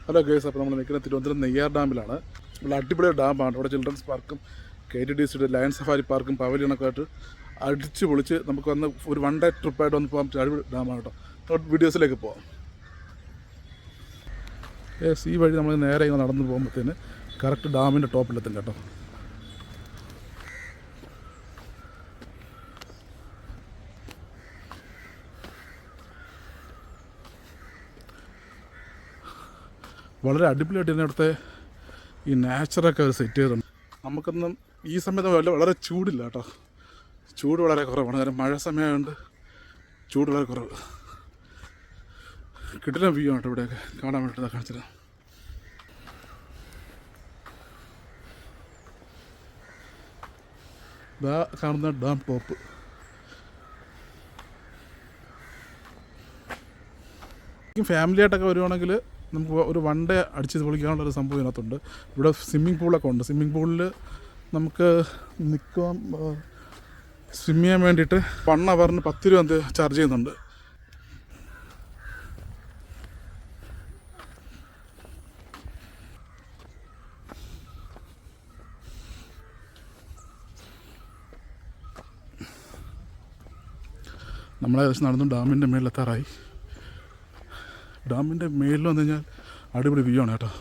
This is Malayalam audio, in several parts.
ഹലോ ഗേസ്, അപ്പോൾ നമ്മൾ നിൽക്കുന്ന തിരുവനന്തപുരം നെയ്യാർ ഡാമിലാണ്. നല്ല അടിപൊളി ഡാമാണ്. ഇവിടെ ചിൽഡ്രൻസ് പാർക്കും KTDCയുടെ ലയൺ സഫാരി പാർക്കും പവലിയനൊക്കെ ആയിട്ട് അടിച്ച് പൊളിച്ച് നമുക്ക് വന്ന് ഒരു 1 ഡേ ട്രിപ്പായിട്ട് വന്ന് പോകാൻ പറ്റിയ അടിപൊളി ഡാമാണ് കേട്ടോ. വീഡിയോസിലേക്ക് പോകാം. ഈ വഴി നമ്മൾ നേരെ ഇങ്ങനെ നടന്ന് പോകുമ്പോഴത്തേന് കറക്റ്റ് ഡാമിൻ്റെ ടോപ്പിലെത്തും കേട്ടോ. വളരെ അടിപൊളിയായിട്ട് ഇതിനടുത്തെ ഈ നാച്ചറൊക്കെ അവർ സെറ്റ് ചെയ്തിട്ടുണ്ട്. നമുക്കൊന്നും ഈ സമയത്ത് വളരെ ചൂടില്ല കേട്ടോ. ചൂട് വളരെ കുറവാണ്. കാരണം മഴ സമയമായതുകൊണ്ട് ചൂട് വളരെ കുറവ്. കിട്ടുന്ന വ്യൂ ആണ് ഇവിടെയൊക്കെ കാണാൻ വേണ്ടിയിട്ട് കാണിച്ചത്. കാണുന്ന ഡാം ടോപ്പ്. ഫാമിലിയായിട്ടൊക്കെ വരുവാണെങ്കിൽ നമുക്ക് ഒരു 1 ഡേ അടിച്ച് പൊളിക്കാനുള്ളൊരു സംഭവം ഇതിനകത്തുണ്ട്. ഇവിടെ സ്വിമ്മിംഗ് പൂളൊക്കെ ഉണ്ട്. സ്വിമ്മിംഗ് പൂളിൽ നമുക്ക് നിൽക്കാൻ സ്വിമ്മ് ചെയ്യാൻ വേണ്ടിയിട്ട് 1 അവറിന് 10 രൂപ ചാർജ് ചെയ്യുന്നുണ്ട്. നമ്മളേകദേശം നടന്നു ഡാമിൻ്റെ മേളിലെത്താറായി. ഡാമിൻ്റെ മേളിൽ വന്നു കഴിഞ്ഞാൽ അടിപൊളി വ്യൂ ആണ് കേട്ടോ.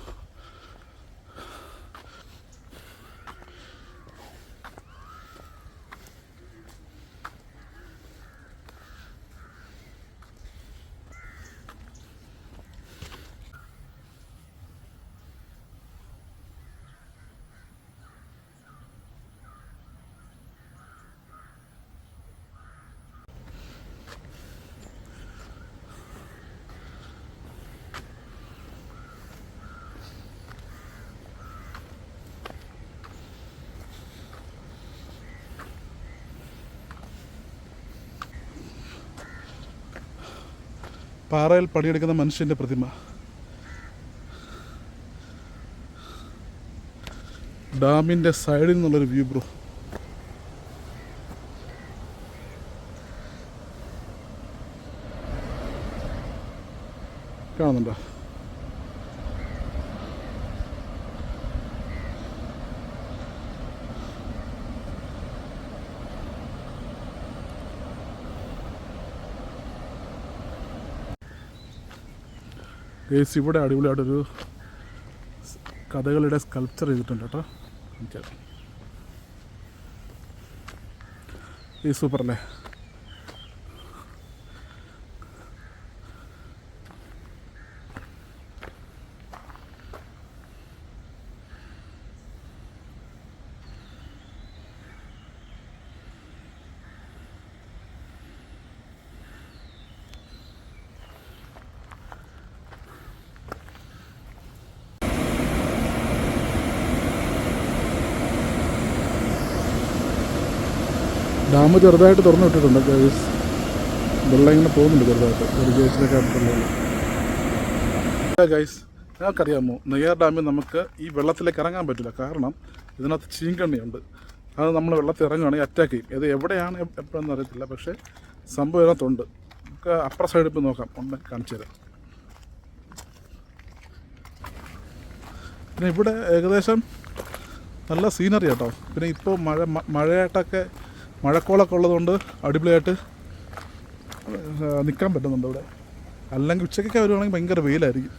പാറയിൽ പണിയെടുക്കുന്ന മനുഷ്യൻ്റെ പ്രതിമ. ഡാമിൻ്റെ സൈഡിൽ നിന്നുള്ളൊരു വ്യൂ ബ്രോ. കാണുന്നുണ്ടോ? ഇവിടെ അടിപൊളിയായിട്ടൊരു കഥകളിയുടെ സ്കൾപ്ചർ ചെയ്തിട്ടുണ്ട് കേട്ടോ. ഈ സൂപ്പറല്ലേ? ഡാം ചെറുതായിട്ട് തുറന്നു വിട്ടിട്ടുണ്ട്. വെള്ളം ഇങ്ങനെ പോകുന്നുണ്ട് ചെറുതായിട്ട്. ഒരു ഗേറ്റിലൊക്കെ അടുത്തുള്ള ഗൈസ്, ഞങ്ങൾക്കറിയാമോ, നെയ്യാർ ഡാമിൽ നമുക്ക് ഈ വെള്ളത്തിലേക്ക് ഇറങ്ങാൻ പറ്റില്ല. കാരണം ഇതിനകത്ത് ചീങ്കണ്ണിയുണ്ട്. അത് നമ്മൾ വെള്ളത്തിൽ ഇറങ്ങുകയാണെങ്കിൽ അറ്റാക്ക് ചെയ്യും. ഇത് എവിടെയാണ് എപ്പോഴെന്ന് അറിയത്തില്ല, പക്ഷേ സംഭവം ഇതിനകത്തുണ്ട്. നമുക്ക് അപ്പുറ സൈഡിൽ ഇപ്പോൾ നോക്കാം, ഒന്ന് കാണിച്ചു തരാം. പിന്നെ ഇവിടെ ഏകദേശം നല്ല സീനറി കേട്ടോ. പിന്നെ ഇപ്പോൾ മഴയായിട്ടൊക്കെ മഴക്കോളൊക്കെ ഉള്ളതുകൊണ്ട് അടിപൊളിയായിട്ട് നിൽക്കാൻ പറ്റുന്നുണ്ട് ഇവിടെ. അല്ലെങ്കിൽ ഉച്ചയ്ക്കൊക്കെ വരുവാണെങ്കിൽ ഭയങ്കര വെയിലായിരിക്കും.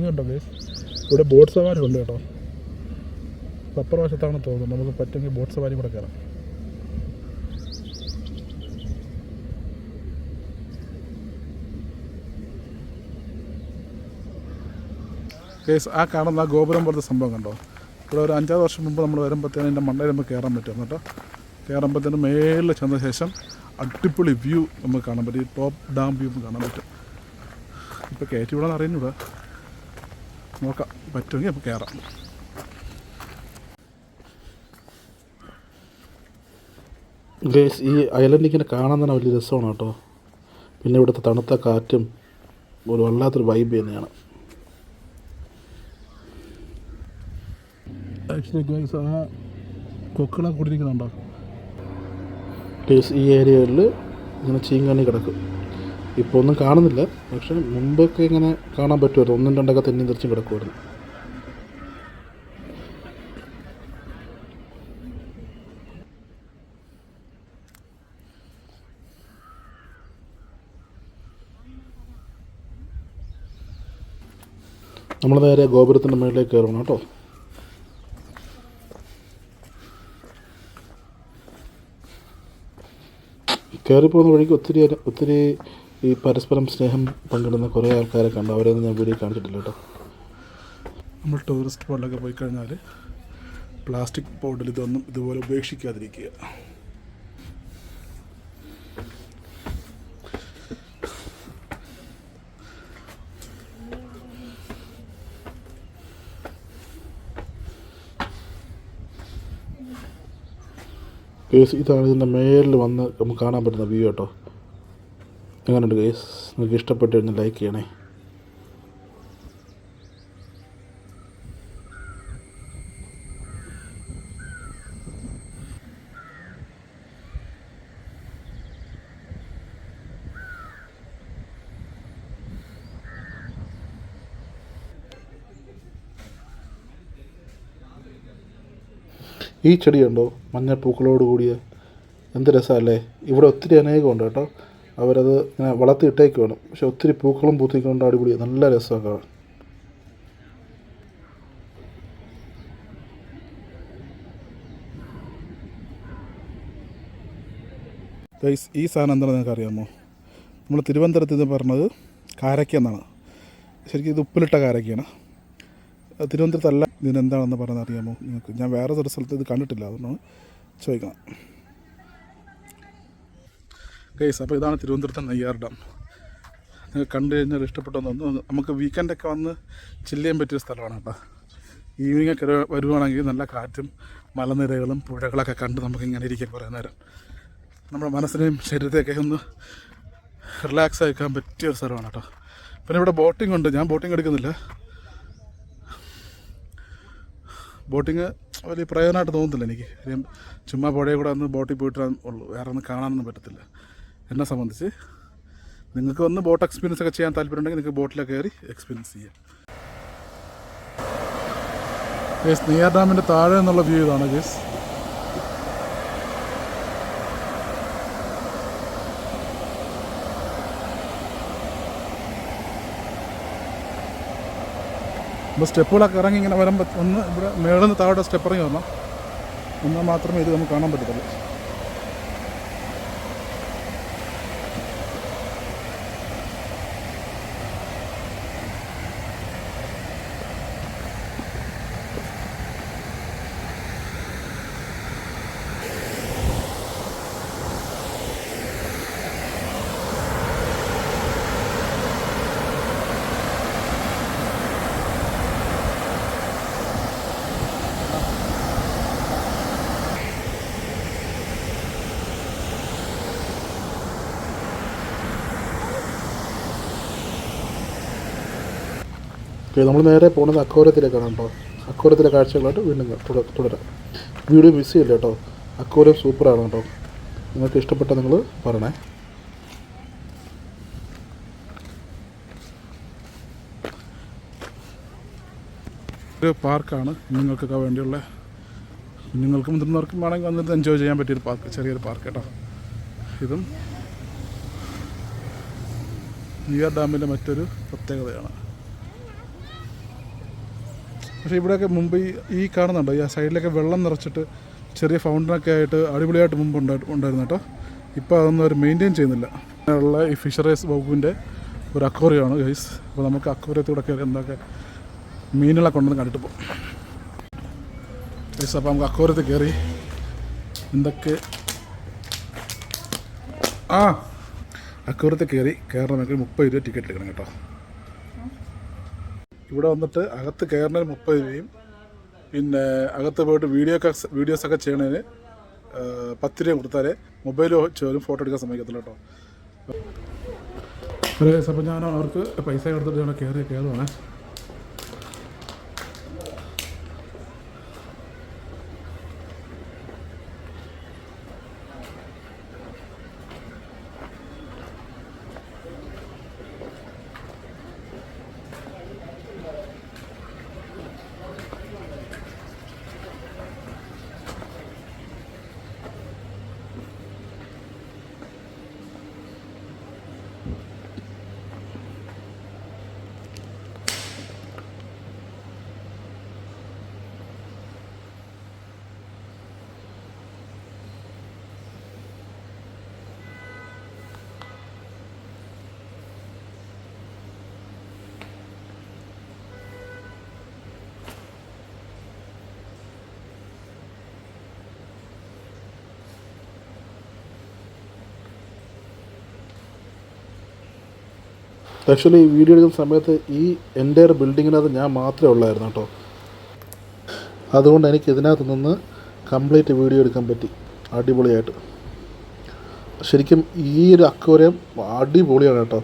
കേട്ടോ കേസ്, ഇവിടെ ബോട്ട് സവാരി ഉണ്ട് കേട്ടോ. അപ്പുറ വശത്താണ് തോന്നുന്നത്. നമുക്ക് പറ്റുമെങ്കിൽ ബോട്ട് സവാരി കൂടെ കയറാം. കേസ്, ആ കാണുന്ന ആ ഗോപുരം പോലത്തെ സംഭവം കണ്ടോ? ഇവിടെ ഒരു 5-6 വർഷം മുമ്പ് നമ്മൾ വരുമ്പോഴത്തേനും എൻ്റെ മണ്ടയിൽ നമുക്ക് കയറാൻ പറ്റും കേട്ടോ. കയറുമ്പോഴത്തേനും മേളിൽ ചെന്ന ശേഷം അടിപൊളി വ്യൂ നമുക്ക് കാണാൻ പറ്റും. ഈ ടോപ്പ് ഡാം വ്യൂ കാണാൻ പറ്റും. ഇപ്പോൾ കയറ്റി വിടാൻ അറിയുന്നില്ല, നോക്കാം, പറ്റുമെങ്കിൽ നമുക്ക് കയറാം. ഗേസ്, ഈ ഐലൻഡ് ഇങ്ങനെ കാണാൻ തന്നെ വലിയ രസമാണ് കേട്ടോ. പിന്നെ ഇവിടുത്തെ തണുത്ത കാറ്റും ഒരു വല്ലാത്തൊരു വൈബ് തന്നെയാണ്. ആക്ച്വലി ഗൈസ് ആ കൊക്കുകളൊക്കെ കൂടിയിരിക്കുന്നുണ്ടോ? ഈ ഏരിയകളിൽ ഇങ്ങനെ ചീങ്കണ്ണി കിടക്കും. ഇപ്പോൾ ഒന്നും കാണുന്നില്ല, പക്ഷെ മുമ്പൊക്കെ ഇങ്ങനെ കാണാൻ പറ്റുമായിരുന്നു. ഒന്നും രണ്ടൊക്കെ തെന്നി തെറിച്ചും കിടക്കുമായിരുന്നു. നമ്മൾ നേരെ ഗോപുരത്തിൻ്റെ മുകളിലേക്ക് കയറണം കേട്ടോ. കയറിപ്പോകുന്ന വഴിക്ക് ഒത്തിരി ഈ പരസ്പരം സ്നേഹം പങ്കിടുന്ന കുറേ ആൾക്കാരെ കണ്ടു. അവരെയൊന്നും ഞാൻ വീഡിയോ കാണിച്ചിട്ടില്ല കേട്ടോ. നമ്മൾ ടൂറിസ്റ്റ് സ്പോട്ടിലൊക്കെ പോയി കഴിഞ്ഞാൽ പ്ലാസ്റ്റിക് ബോട്ടിൽ ഇതൊന്നും ഇതുപോലെ ഉപേക്ഷിക്കാതിരിക്കുക. കേസ് ഇതാണ് ഇതിൻ്റെ മേലിൽ വന്ന് നമുക്ക് കാണാൻ പറ്റുന്ന വ്യൂ കേട്ടോ. എങ്ങനെയുണ്ട് കേസ്? നിങ്ങൾക്ക് ഇഷ്ടപ്പെട്ട് കഴിഞ്ഞാൽ ലൈക്ക് ചെയ്യണേ. ഈ ചെടി കണ്ടോ, മഞ്ഞപ്പൂക്കളോട് കൂടിയ, എന്ത് രസമല്ലേ. ഇവിടെ ഒത്തിരി അനേകമുണ്ട് കേട്ടോ. അവരത് ഇങ്ങനെ വളർത്തിയിട്ടേക്ക് വേണം, പക്ഷെ ഒത്തിരി പൂക്കളും പൂത്തിക്കൊണ്ട് അടിപൊളി, നല്ല രസമൊക്കെ കാണാൻ. ഗൈസ് ഈ സാധനം എന്താണെന്ന് നിങ്ങൾക്ക് അറിയാമോ? നമ്മൾ തിരുവനന്തപുരത്ത് ഇത് പറഞ്ഞത് കാരക്ക എന്നാണ്. ശരിക്കും ഇത് ഉപ്പിലിട്ട കാരക്കയാണ്. തിരുവനന്തപുരത്തല്ല. ഇതിനെന്താണെന്ന് പറഞ്ഞത് അറിയാമോ നിങ്ങൾക്ക്? ഞാൻ വേറെ ഒരു സ്ഥലത്ത് ഇത് കണ്ടിട്ടില്ല, അതുകൊണ്ടാണ് ചോദിക്കണം. ഗൈസ് അപ്പോൾ ഇതാണ് തിരുവനന്തപുരത്തെ നെയ്യാർ ഡാം. നിങ്ങൾക്ക് കണ്ടു കഴിഞ്ഞാൽ ഇഷ്ടപ്പെട്ടൊന്ന് നമുക്ക് വീക്കെൻഡൊക്കെ വന്ന് ചില്ല് ചെയ്യാൻ പറ്റിയ സ്ഥലമാണ് കേട്ടോ. ഈവനിങ് ഒക്കെ വരുവാണെങ്കിൽ നല്ല കാറ്റും മലനിരകളും പുഴകളൊക്കെ കണ്ട് നമുക്കിങ്ങനെ ഇരിക്കാം കുറേ നേരം. നമ്മുടെ മനസ്സിനെയും ശരീരത്തെയൊക്കെ ഒന്ന് റിലാക്സ് ആക്കാൻ പറ്റിയ ഒരു സ്ഥലമാണ് കേട്ടോ. പിന്നെ ഇവിടെ ബോട്ടിംഗ് ഉണ്ട്. ഞാൻ ബോട്ടിംഗ് എടുക്കുന്നില്ല. ബോട്ടിങ് വലിയ പ്രയോജനമായിട്ട് തോന്നുന്നില്ല എനിക്ക്. ചുമ്മാ പുഴയിൽ കൂടെ ഒന്ന് ബോട്ടിൽ പോയിട്ട് ഉള്ളൂ, വേറെ ഒന്നും കാണാനൊന്നും പറ്റത്തില്ല എന്നെ സംബന്ധിച്ച്. നിങ്ങൾക്ക് ഒന്ന് ബോട്ട് എക്സ്പീരിയൻസ് ഒക്കെ ചെയ്യാൻ താല്പര്യം ഉണ്ടെങ്കിൽ നിങ്ങൾക്ക് ബോട്ടിലൊക്കെ കയറി എക്സ്പീരിയൻസ് ചെയ്യാം. ഗേസ് നെയ്യാർ ഡാമിൻ്റെ താഴെ നിന്നുള്ള വ്യൂ ഇതാണ് ഗേസ്. അപ്പോൾ സ്റ്റെപ്പുകളൊക്കെ ഇറങ്ങി ഇങ്ങനെ വരുമ്പോൾ ഒന്ന് ഇവിടെ മേളിൽ നിന്ന് താഴെ സ്റ്റെപ്പ് ഇറങ്ങി വരണം. എന്നാൽ മാത്രമേ ഇത് നമുക്ക് കാണാൻ പറ്റത്തുള്ളൂ. നമ്മൾ നേരെ പോകുന്നത് അക്കോരത്തിലേക്കാണ് കേട്ടോ. അക്കോരത്തിലെ കാഴ്ചകളായിട്ട് വീണ്ടും തുടരാം. വീഡിയോ മിസ് ചെയ്യില്ല കേട്ടോ. അക്കോരം സൂപ്പറാണ് കേട്ടോ. നിങ്ങൾക്ക് ഇഷ്ടപ്പെട്ട നിങ്ങൾ പറയണേ. ഒരു പാർക്കാണ് കുഞ്ഞുങ്ങൾക്കൊക്കെ വേണ്ടിയുള്ള, കുഞ്ഞുങ്ങൾക്കും മുതിർന്നവർക്കും വേണമെങ്കിൽ വന്നിട്ട് എൻജോയ് ചെയ്യാൻ പറ്റിയൊരു പാർക്ക്, ചെറിയൊരു പാർക്ക് കേട്ടോ. ഇതും നെയ്യാർ ഡാമിൻ്റെ മറ്റൊരു പ്രത്യേകതയാണ്. പക്ഷേ ഇവിടെയൊക്കെ മുമ്പ് ഈ കാണുന്നുണ്ടോ, ഈ സൈഡിലൊക്കെ വെള്ളം നിറച്ചിട്ട് ചെറിയ ഫൗണ്ടനൊക്കെ ആയിട്ട് അടിപൊളിയായിട്ട് മുമ്പ് ഉണ്ടായിരുന്നു കേട്ടോ. ഇപ്പോൾ അതൊന്നും അവർ മെയിൻറ്റെയിൻ ചെയ്യുന്നില്ല. ഉള്ള ഈ ഫിഷറീസ് വകുപ്പിൻ്റെ ഒരു അക്വേറിയമാണ് ഗൈസ്. അപ്പോൾ നമുക്ക് അക്വേറിയത്തൂടെ കയറി എന്തൊക്കെ മീനുകളെ കൊണ്ടുവന്ന് കണ്ടിട്ട് പോകും ഗൈസ്. അപ്പോൾ നമുക്ക് അക്വേറിയത്തിൽ കയറി എന്തൊക്കെ അക്വേറിയത്തിൽ കയറണമെങ്കിൽ 30 രൂപ ടിക്കറ്റ് എടുക്കണം കേട്ടോ. ഇവിടെ വന്നിട്ട് അകത്ത് കയറുന്നതിന് 30 രൂപയും പിന്നെ അകത്ത് പോയിട്ട് വീഡിയോസൊക്കെ ചെയ്യണതിന് 10 രൂപ കൊടുത്താലേ മൊബൈൽ ചോരും ഫോട്ടോ എടുക്കാൻ സമ്മതിക്കത്തില്ല കേട്ടോ. അപ്പോൾ ഞാൻ അവർക്ക് പൈസ കൊടുത്തിട്ട് ഞാൻ കയറുവാണ്. ആക്ച്വലി ഈ വീഡിയോ എടുക്കുന്ന സമയത്ത് ഈ എൻ്റയർ ബിൽഡിങ്ങിനകത്ത് ഞാൻ മാത്രമേ ഉള്ളായിരുന്നു കേട്ടോ. അതുകൊണ്ട് എനിക്ക് ഇതിനകത്ത് നിന്ന് കംപ്ലീറ്റ് വീഡിയോ എടുക്കാൻ പറ്റി അടിപൊളിയായിട്ട്. ശരിക്കും ഈ ഒരു അക്വേറിയം അടിപൊളിയാണ് കേട്ടോ.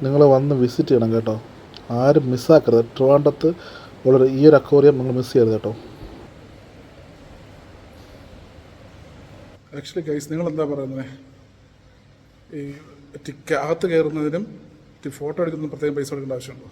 നിങ്ങൾ വന്ന് വിസിറ്റ് ചെയ്യണം കേട്ടോ, ആരും മിസ്സാക്കരുത്. ട്രിവാൻഡ്രത്ത് ഉള്ള ഈ ഒരു അക്വേറിയം നിങ്ങൾ മിസ് ചെയ്യരുത് കേട്ടോ. ആക്ച്വലി ഗൈസ്, നിങ്ങളെന്താ പറയുന്നത്, ഈ അകത്ത് കയറുന്നതിനും ഫോട്ടോ എടുക്കുന്നതിനും പ്രത്യേകം പൈസ കൊടുക്കേണ്ട ആവശ്യമുണ്ടോ?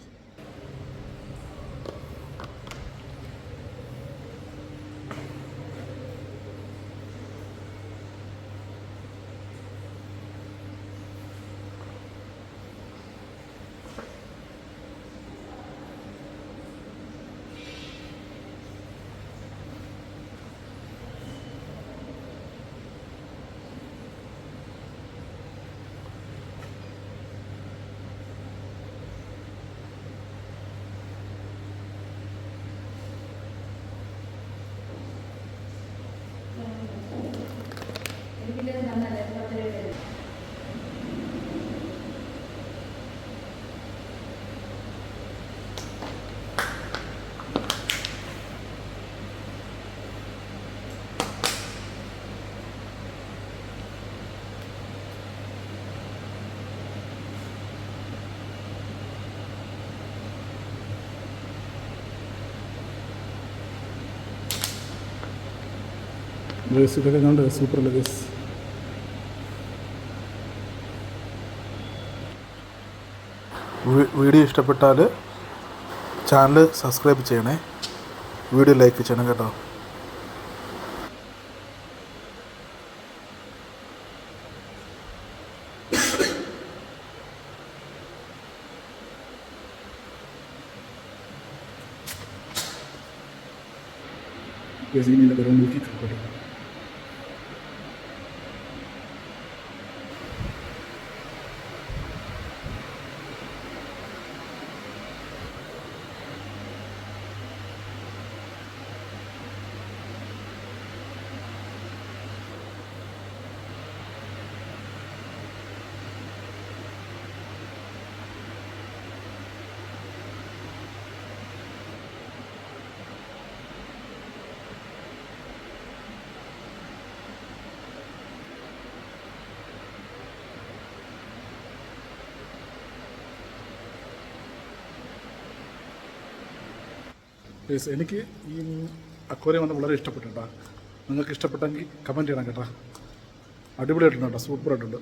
ഗൈസ് ഇതൊക്കെ കണ്ട് സൂപ്പറല്ലേ ഗൈസ്. വീഡിയോ ഇഷ്ടപ്പെട്ടാൽ ചാനൽ സബ്സ്ക്രൈബ് ചെയ്യണേ, വീഡിയോ ലൈക്ക് ചെയ്യണം കേട്ടോ. ഗൈസ് ഇനി എൻ്റെ പേര് നോക്കി കേട്ടോ. എനിക്ക് ഈ അക്വേറിയം വന്ന് വളരെ ഇഷ്ടപ്പെട്ടു കേട്ടോ. നിങ്ങൾക്ക് ഇഷ്ടപ്പെട്ടെങ്കിൽ കമൻറ്റ് ചെയ്യണം കേട്ടോ. അടിപൊളിയായിട്ടുണ്ട് കേട്ടോ, സൂപ്പറായിട്ടുണ്ട്.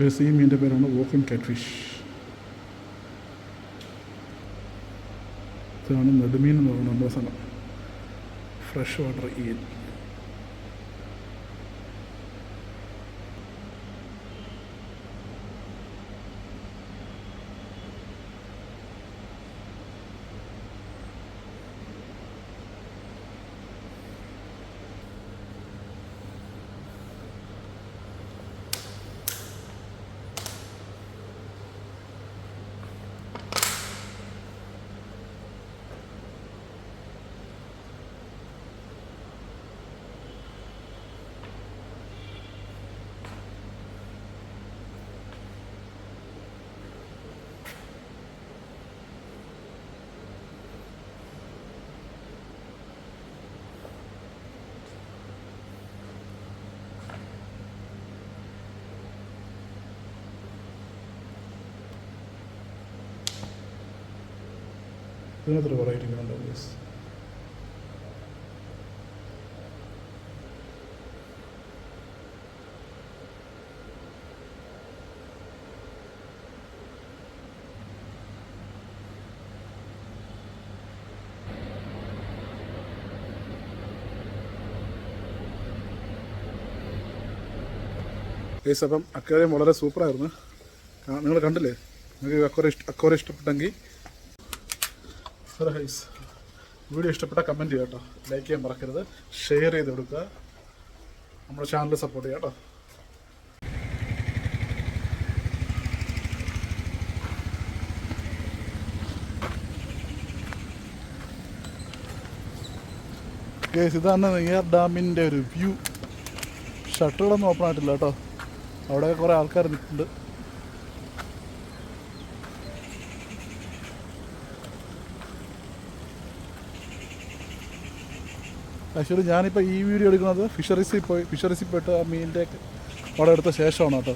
ഈ മീനിൻ്റെ പേരാണ് വോക്കിൻ കാറ്റ്ഫിഷ്. ഇതാണ് നെടുമീൻ എന്ന് പറയുന്നത് നമ്മുടെ സ്ഥലം. Fresh water eel. ഇതിനകത്തൊരു വെറൈറ്റി മീനുണ്ടോ ഗൈസ്? ഗൈസ് അപ്പം അക്വേറിയം വളരെ സൂപ്പറായിരുന്നു. നിങ്ങൾ കണ്ടില്ലേ? നിങ്ങൾക്ക് അക്വേറിയം ഇഷ്ടപ്പെട്ടെങ്കിൽ ഗൈസ് വീഡിയോ ഇഷ്ടപ്പെട്ട കമൻറ്റ് ചെയ്യുക കേട്ടോ. ലൈക്ക് ചെയ്യാൻ മറക്കരുത്. ഷെയർ ചെയ്ത് കൊടുക്കുക. നമ്മുടെ ചാനൽ സപ്പോർട്ട് ചെയ്യുക കേട്ടോ. ഗൈസ് ഇതാണ് നെയ്യാർ ഡാമിൻ്റെ ഒരു വ്യൂ. ഷട്ടറുകളൊന്നും ഓപ്പൺ ആയിട്ടില്ല കേട്ടോ. അവിടെ കുറേ ആൾക്കാർ നിൽക്കുന്നുണ്ട്. ആക്ച്വലി ഞാനിപ്പോൾ ഈ വീഡിയോ എടുക്കുന്നത് ഫിഷറീസിൽ പോയിട്ട് ആ മീനിൻ്റെ അവിടെ എടുത്ത ശേഷമാണ് കേട്ടോ.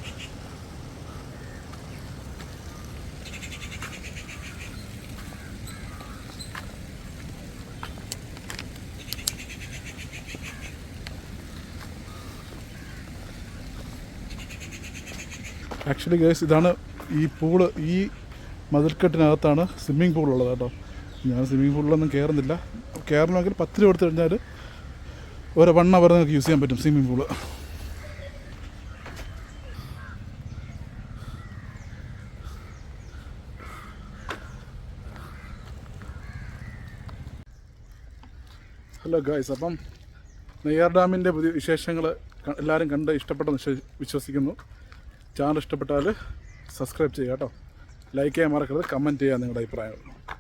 ആക്ച്വലി ഗൈസ് ഇതാണ് ഈ പൂള്. ഈ മതിൽക്കെട്ടിനകത്താണ് സ്വിമ്മിങ് പൂളുള്ളത് കേട്ടോ. ഞാൻ സ്വിമ്മിങ് പൂളിലൊന്നും കയറുന്നില്ല. കയറണമെങ്കിൽ 10 രൂപ കൊടുത്തു കഴിഞ്ഞാൽ ഒരു 1 അവർ നിങ്ങൾക്ക് യൂസ് ചെയ്യാൻ പറ്റും സ്വിമ്മിങ് പൂള്. ഹലോ ഗായ്സ്, അപ്പം നെയ്യാർ ഡാമിൻ്റെ പുതിയ വിശേഷങ്ങൾ എല്ലാവരും കണ്ട് ഇഷ്ടപ്പെട്ടെന്ന് വിശ്വസിക്കുന്നു. ചാനൽ ഇഷ്ടപ്പെട്ടാൽ സബ്സ്ക്രൈബ് ചെയ്യുക കേട്ടോ. ലൈക്ക് ചെയ്യാൻ മറക്കരുത്. കമൻറ്റ് ചെയ്യുക നിങ്ങളുടെ അഭിപ്രായങ്ങൾ.